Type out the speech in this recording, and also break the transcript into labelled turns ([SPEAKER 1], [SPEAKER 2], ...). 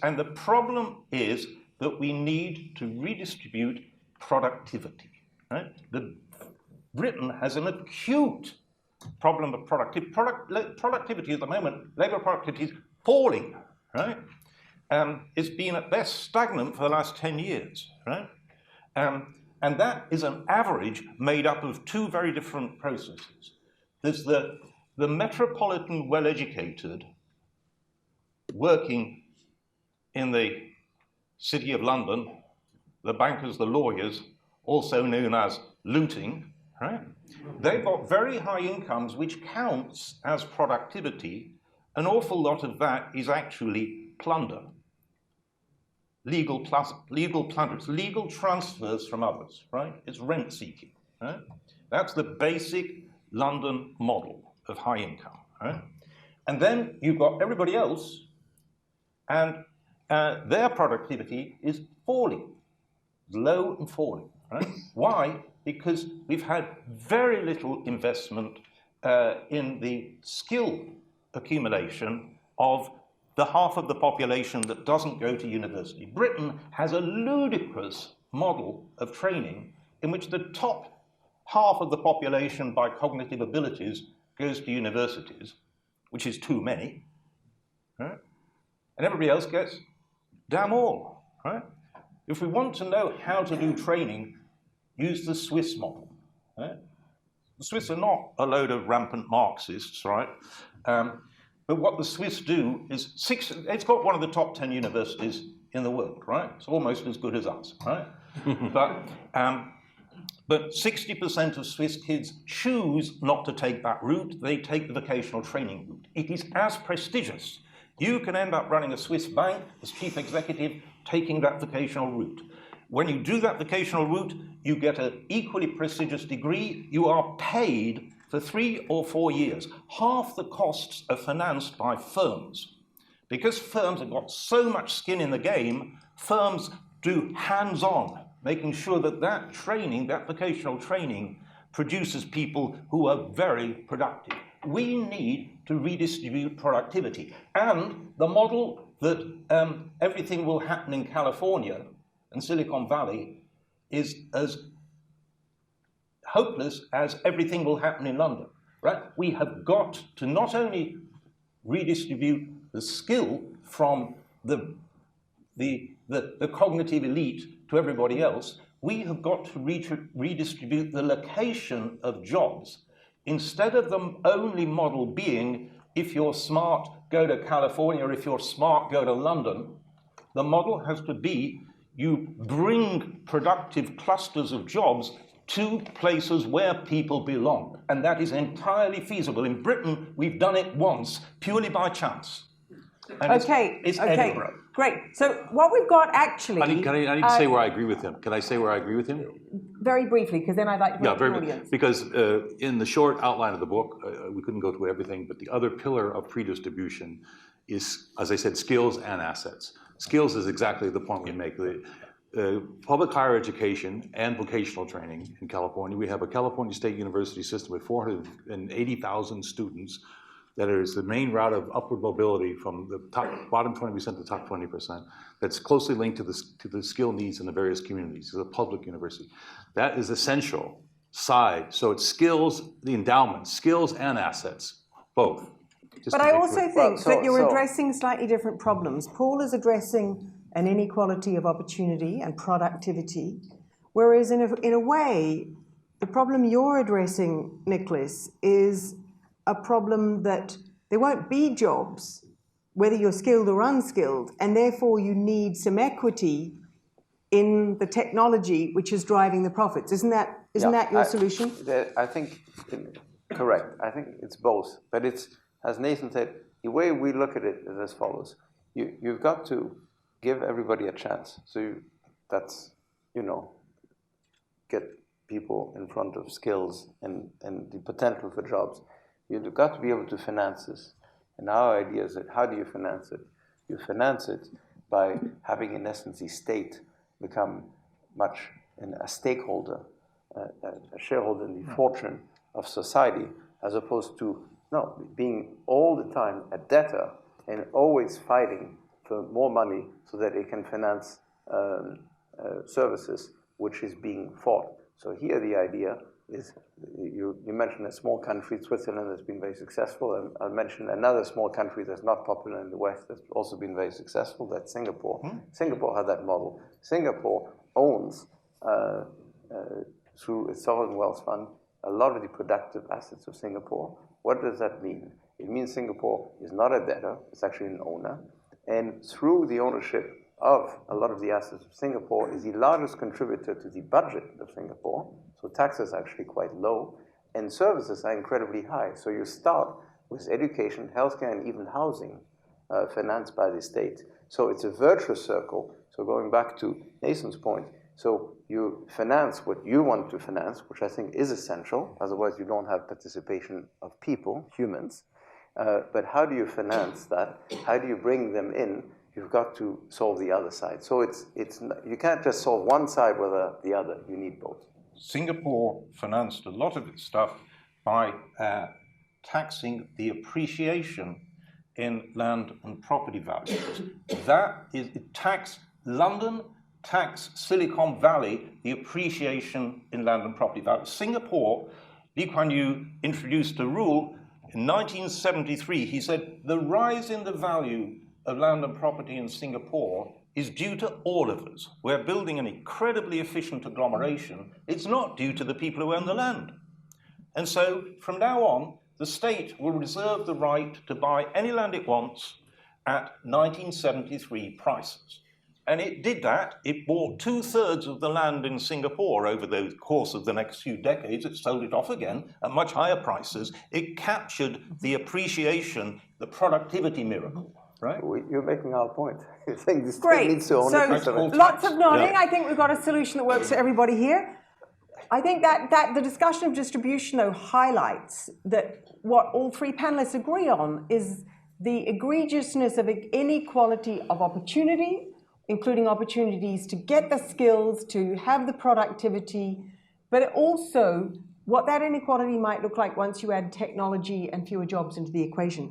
[SPEAKER 1] And the problem is that we need to redistribute productivity. Right? Britain has an acute problem of productivity. Productivity at the moment, labour productivity is falling. Right? It's been at best stagnant for the last 10 years. Right? And that is an average made up of two very different processes. There's the metropolitan well-educated working in the City of London, the bankers, the lawyers, also known as looting, right? They've got very high incomes, which counts as productivity. An awful lot of that is actually plunder. Legal plunder, it's legal transfers from others, right? It's rent seeking, right? That's the basic London model of high income, right? And then you've got everybody else, and their productivity is falling, low and falling, right? Why? Because we've had very little investment in the skill accumulation of the half of the population that doesn't go to university. Britain has a ludicrous model of training in which the top half of the population by cognitive abilities goes to universities, which is too many, right? And everybody else gets damn all, right? If we want to know how to do training, use the Swiss model, right? The Swiss are not a load of rampant Marxists, right? But what the Swiss do is, it's got one of the top 10 universities in the world, right? It's almost as good as us, right? But 60% of Swiss kids choose not to take that route. They take the vocational training route. It is as prestigious. You can end up running a Swiss bank as chief executive, taking that vocational route. When you do that vocational route, you get an equally prestigious degree. You are paid for 3 or 4 years. Half the costs are financed by firms. Because firms have got so much skin in the game, firms do hands-on, making sure that that training, that vocational training, produces people who are very productive. We need to redistribute productivity. And the model that everything will happen in California and Silicon Valley is as hopeless as everything will happen in London, right? We have got to not only redistribute the skill from the cognitive elite to everybody else, we have got to redistribute the location of jobs. Instead of the only model being, if you're smart, go to California, or if you're smart, go to London, the model has to be you bring productive clusters of jobs to places where people belong. And that is entirely feasible. In Britain, we've done it once, purely by chance. And it's Edinburgh.
[SPEAKER 2] Great. So what we've got actually...
[SPEAKER 3] I need to say where I agree with him. Can I say where I agree with him?
[SPEAKER 2] Very briefly, because then I'd like to hear the audience.
[SPEAKER 3] Because in the short outline of the book, we couldn't go through everything, but the other pillar of redistribution is, as I said, skills and assets. Skills is exactly the point we make. Public higher education and vocational training in California. We have a California State University system with 480,000 students that is the main route of upward mobility from the bottom 20% to the top 20%. That's closely linked to the skill needs in the various communities. It's a public university. That is essential side. So it's skills, the endowment, skills and assets, both.
[SPEAKER 2] But I also think that you're addressing slightly different problems. Paul is addressing an inequality of opportunity and productivity, whereas in a way, the problem you're addressing, Nicolas, is a problem that there won't be jobs, whether you're skilled or unskilled, and therefore you need some equity in the technology which is driving the profits. Isn't that your solution?
[SPEAKER 4] I think, correct. I think it's both. But it's, as Nathan said, the way we look at it is as follows. You've got to give everybody a chance. So that's, get people in front of skills and the potential for jobs. You've got to be able to finance this. And our idea is that how do you finance it? You finance it by having, in essence, the state become much a stakeholder, a shareholder in the fortune of society, as opposed to being all the time a debtor and always fighting for more money so that it can finance services which is being fought. So here the idea is, you mentioned a small country, Switzerland, has been very successful, and I'll mention another small country that's not popular in the West that's also been very successful, that's Singapore. Singapore had that model. Singapore owns, through its sovereign wealth fund, a lot of the productive assets of Singapore. What does that mean? It means Singapore is not a debtor, it's actually an owner, and through the ownership of a lot of the assets of Singapore is the largest contributor to the budget of Singapore. So taxes are actually quite low, and services are incredibly high. So you start with education, healthcare, and even housing financed by the state. So it's a virtuous circle. So going back to Nathan's point, so you finance what you want to finance, which I think is essential. Otherwise, you don't have participation of people, humans. But how do you finance that? How do you bring them in? You've got to solve the other side. So you can't just solve one side without the other. You need both.
[SPEAKER 1] Singapore financed a lot of its stuff by taxing the appreciation in land and property values. That is, it taxed London, taxed Silicon Valley, the appreciation in land and property values. Singapore, Lee Kuan Yew introduced a rule in 1973. He said, the rise in the value of land and property in Singapore is due to all of us. We're building an incredibly efficient agglomeration. It's not due to the people who own the land. And so from now on, the state will reserve the right to buy any land it wants at 1973 prices. And it did that. It bought 2/3 of the land in Singapore over the course of the next few decades. It sold it off again at much higher prices. It captured the appreciation, the productivity miracle. Right.
[SPEAKER 4] You're making our point. You think the state needs to own
[SPEAKER 2] so lots of nodding. Yeah. I think we've got a solution that works for everybody here. I think that the discussion of distribution, though, highlights that what all three panelists agree on is the egregiousness of inequality of opportunity, including opportunities to get the skills, to have the productivity, but also what that inequality might look like once you add technology and fewer jobs into the equation.